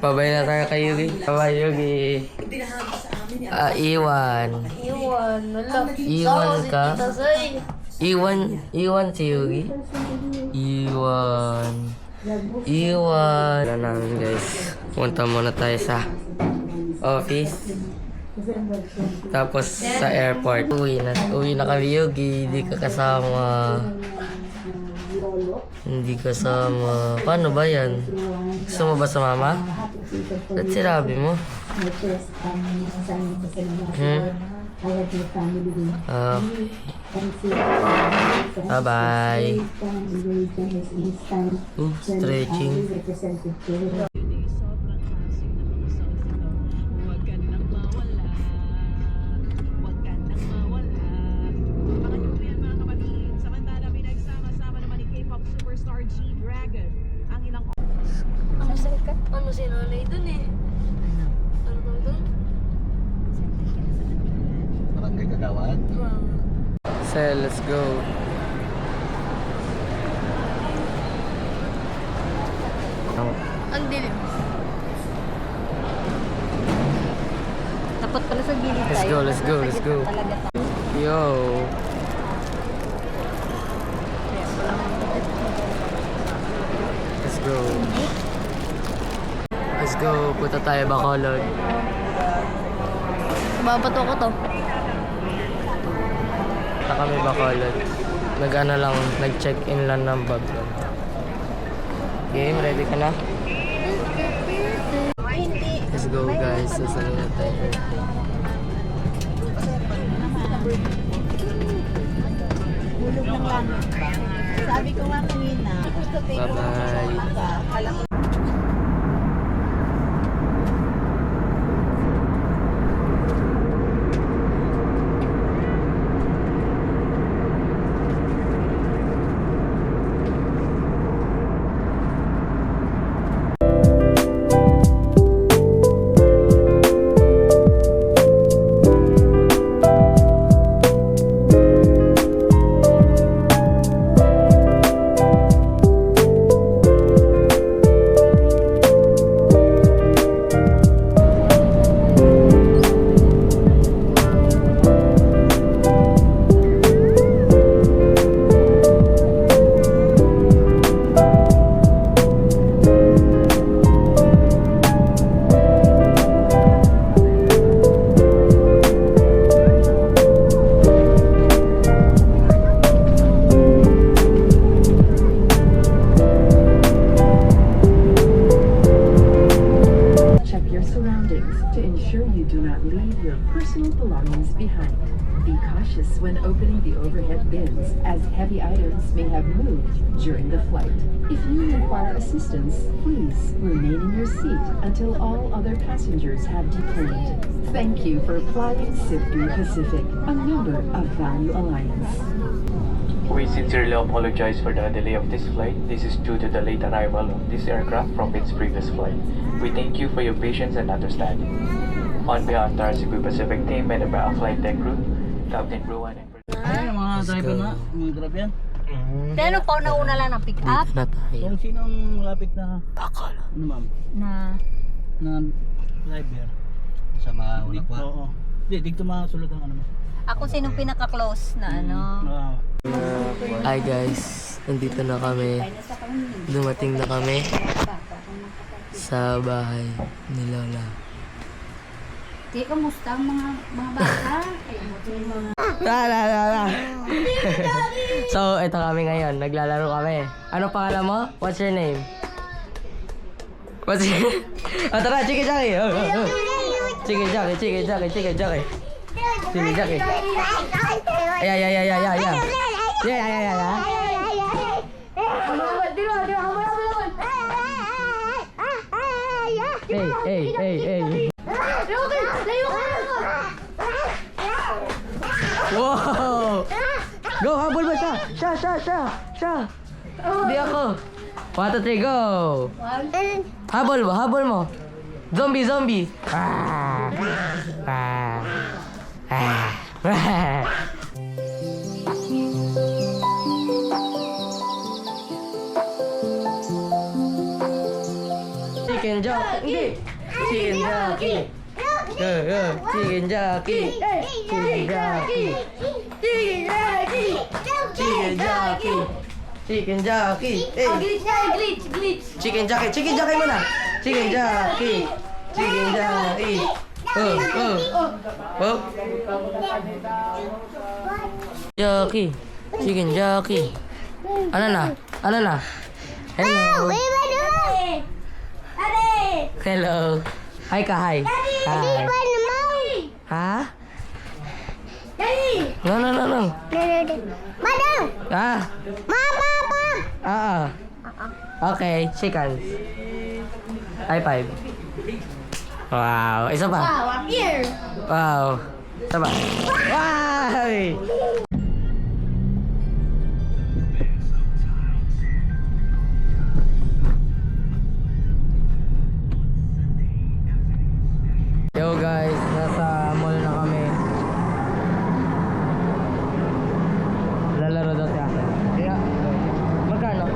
Babay na tayo kay Yugi. Babay, Yugi. Iwan. Iwan. Wala. Iwan ka? Iwan. Iwan si Yugi. Iwan. Wala namin guys. Punta muna tayo sa office. Tapos sa airport. Uwi na kami, Yugi. Hindi ka kasama. Hindi kasama. Paano ba yan? Gusto mo ba sa mama? Ba't sinabi mo? Bye-bye. Stretching. Ano si nanay dun eh? Ano daw dun? Barangay Kagawad. So, let's go. Ang dilim. Dapat pala sa gilid Let's tayo. go, let's go, let's go. Talaga tayo. Yo. Let's go. Let's go. Punta tayo Bacolod. Babato ko to. Punta kami Bacolod. Nag-ano lang, nag-check-in lang ng bag. Game, ready ka na? Let's go guys. Sasali na tayo. Hulog ng langit ba? Sabi ko nga kanina, Bye-bye. Check your surroundings to ensure you do not leave your personal belongings behind. Be cautious when opening the overhead bins, as heavy items may have moved during the flight. If you require assistance, please remain in your seat until all other passengers have deplaned. Thank you for flying SIFU Pacific, a member of Value Alliance. We sincerely apologize for the delay of this flight. This is due to the late arrival of this aircraft from its previous flight. We thank you for your patience and understanding. On behalf of the Cebu Pacific team and the flight deck crew, Captain Ruan and Ay, mga driver na, mga grab yan. Pero pa nauna lang ng pick up Dito na tayo. Kung sinong malapit na, Bacolod. ano ma'am, na na driver. Sa mga ulakwa. Oo. Hindi, dito masulot ang ano mo. ako sinong pinaka-close na ano. Hi guys, nandito na kami. Dumating na kami sa bahay ni Lola. Di, kamusta ang mga bata? So, ito kami ngayon. Naglalaro kami. Ano pangalan mo? What's your name? What's your... tara, chiki-chaki. Chiki-chaki, chiki-chaki, chiki-chaki. Chiki-chaki. Yeah. Hey. Wow! Go, habol mo siya! Siya! Di ako! 1, 2, 3, go! Habol mo! Zombie! Chicken jockey. Chicken jockey. Chicken jockey. Chicken jockey. Chicken jockey. Chicken jockey. Glitch. Chicken jockey. Chicken jockey muna. Chicken jockey. Chicken jockey. Jockey. Chicken jockey. Ano na? Hello. Hello. Hi ka, hi. Hi. Ha? No. Ah. Okay, shake hands. High five. Wow, isa pa. Wow, I'm here. Wow. Isa pa. Wow! Yo guys, nasa mall na kami. Lalaro daw si Ate. Kaya, magkano?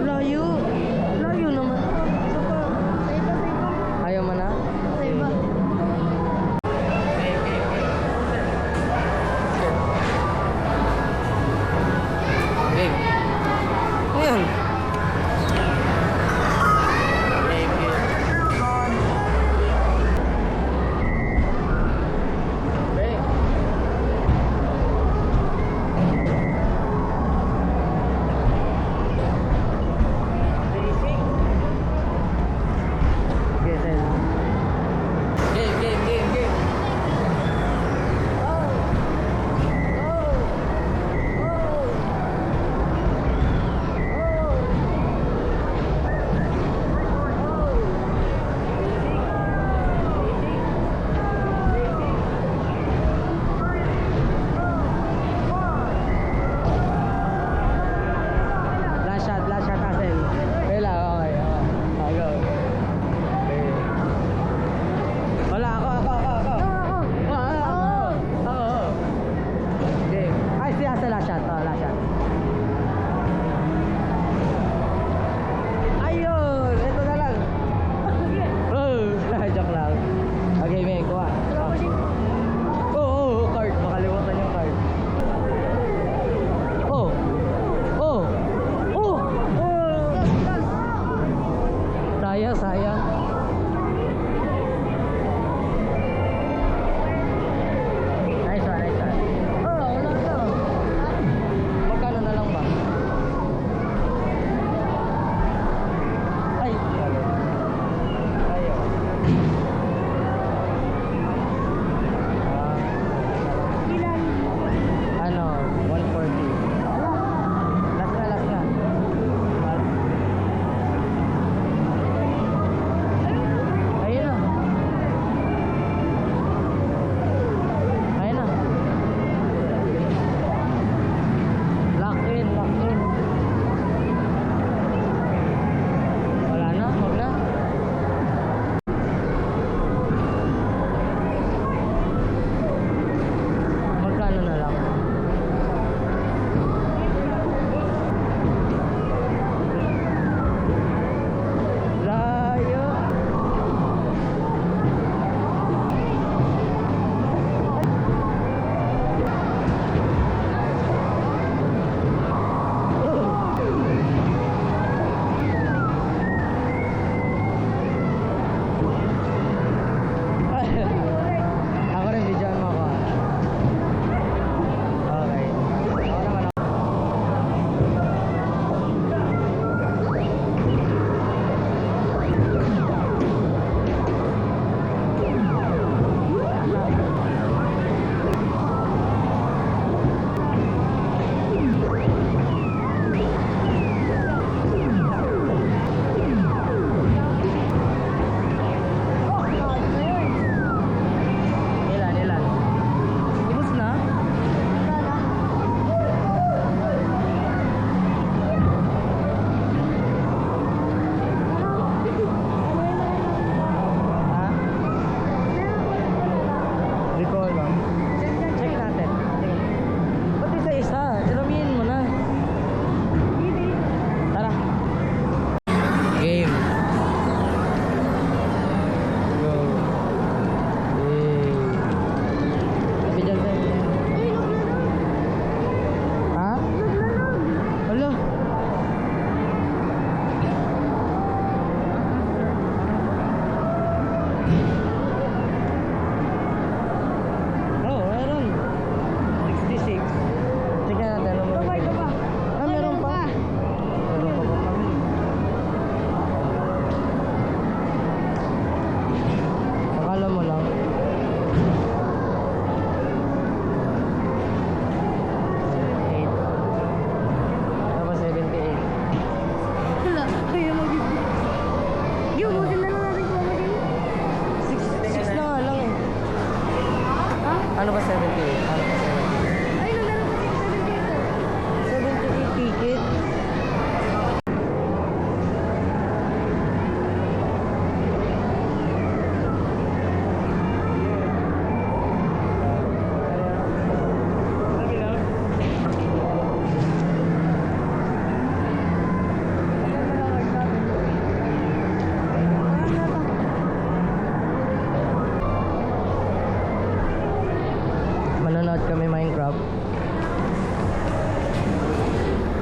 Layo. Layo naman. Isa pa. Ayaw mo na? Babe. Ano yun? Game. Last shot, Hazel. Wala, okay. Go. Wala, ako. Game. Ay, si Hazel, last shot. Last shot. Ayun! Ito na lang. Joke lang. Okay, may kuha. Oo, card. Makalimutan yung card. Sayang. Nice one. Wala ka. Magkano na lang ba? Ay, ayaw. Ano, 140. Last na.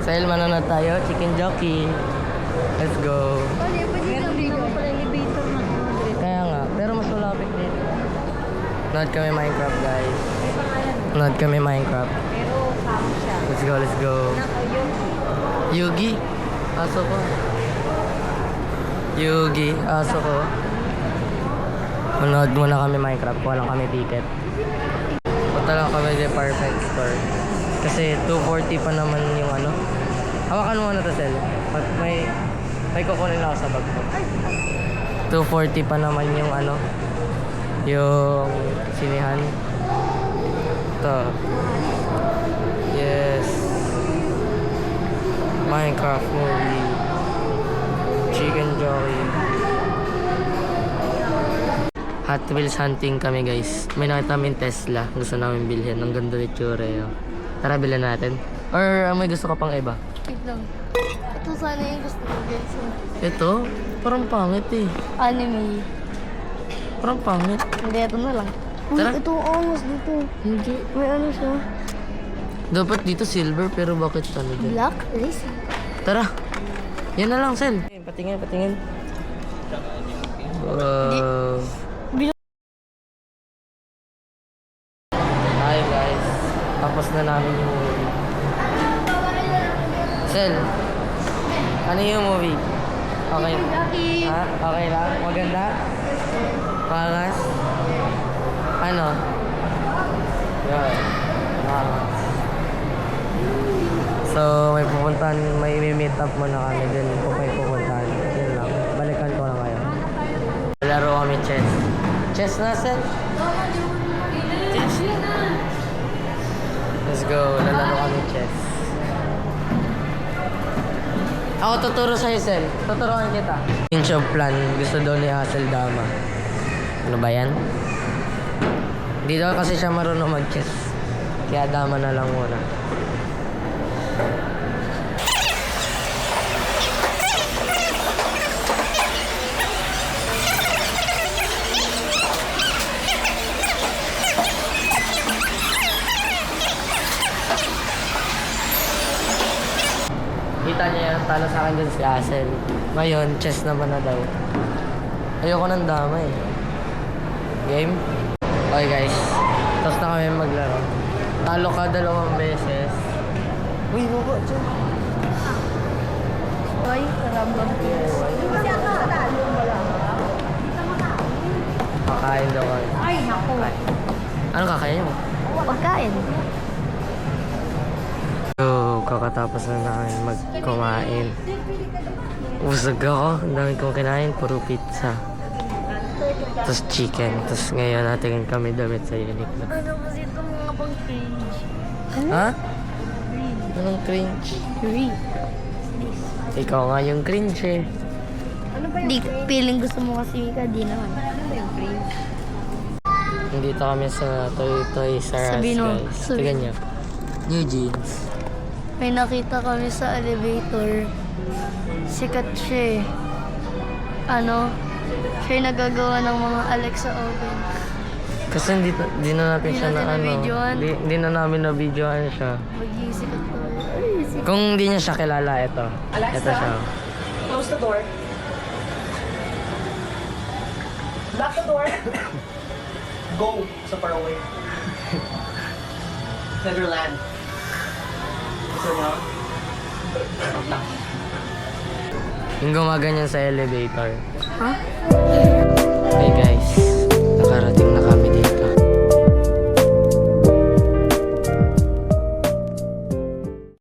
Sel, manonood tayo. Chicken jockey. Let's go. Meron din naman pala elevator na Kaya nga, pero mas malapit dito. Nanood kami Minecraft, guys. Nanood kami Minecraft. Pero kamo siya. Let's go, let's go. Yugi. Aso ko. Yugi. Aso ko. Manood muna kami Minecraft. Kuha lang kami ticket. Punta lang kami sa Perfect Store. Kasi 240 pa naman yung ano. Hawakan mo na to, Sel. May kukunin ako sa bag ko. 240 pa naman yung ano. Yung sinihan. Ito. Yes. Minecraft movie. Chicken jockey. Hot Wheels hunting kami, guys. May nakita namin Tesla. Gusto namin bilhin. Ang ganda ni Chure. Tara, bilhin natin. Or may gusto ka pang iba? Wait lang. Ito sana yung gusto ko guys. Ito? Parang pangit eh. Anime. Parang pangit. Hindi, ito na lang. Uy, Tara. ito almost dito. Hindi. May ano siya. Dapat dito silver, pero bakit ano dyan? Black lace. Tara. Yan na lang, Sel. Patingin, patingin. Wow. Hi, guys. Tapos na namin yung movie. Sel, ano yung movie? Okay. Ha? Okay lang? Maganda? Pangas? Ano? Yan. Pangas. So, may meet up muna kami din kung may pupuntahan. Yun lang. Balikan ko lang kayo. Laro kami chess. Chess na, Sel? Chess. Let's go. Lalaro kami chess. Ako tuturo sa'yo, Sel. Tuturuan kita. Change of plan. Gusto daw ni Hassel Dama. Ano ba yan? Hindi daw kasi siya marunong mag-chess. Kaya dama na lang muna. Kita niya yan, talo sa akin dun si Hassel. Ngayon, chess naman na daw. Ayoko ng dama eh. Game? Okay guys, tapos na kami maglaro. Talo ka 2 beses. Uy, baba dyan. Ay, karambang Kasi ako natalo mo lang. Kakain daw kami. Ay, naku. Anong kakain mo? Pagkain. So, kakatapos na namin magkumain. Usag ako. Ang dami kong kinain. Puro pizza. Tapos chicken. Tapos ngayon natingin kami damit sa Uniqlo. Ano kasi itong mga pang cringe? Ha? Anong cringe? Ikaw nga yung cringe eh. Di, feeling gusto mo kasi Mika, di naman. Nandito kami sa Toys R Us, Sabihin mo, guys. sabihin. Tignan nyo. New jeans. May nakita kami sa elevator. Sikat siya eh. Ano? Siya yung nagagawa ng mga Alexa oven. Kasi hindi na natin Hindi siya na natin ano. na-videoan. Hindi na namin na-videoan siya. Magiging sikat to. Ay, sikat. Kung hindi niya siya kilala, ito. Ito siya. Close the door. Lock the door. Go sa far away. Neverland. Gusto niyo? Yung gumaganyan sa elevator. Ha?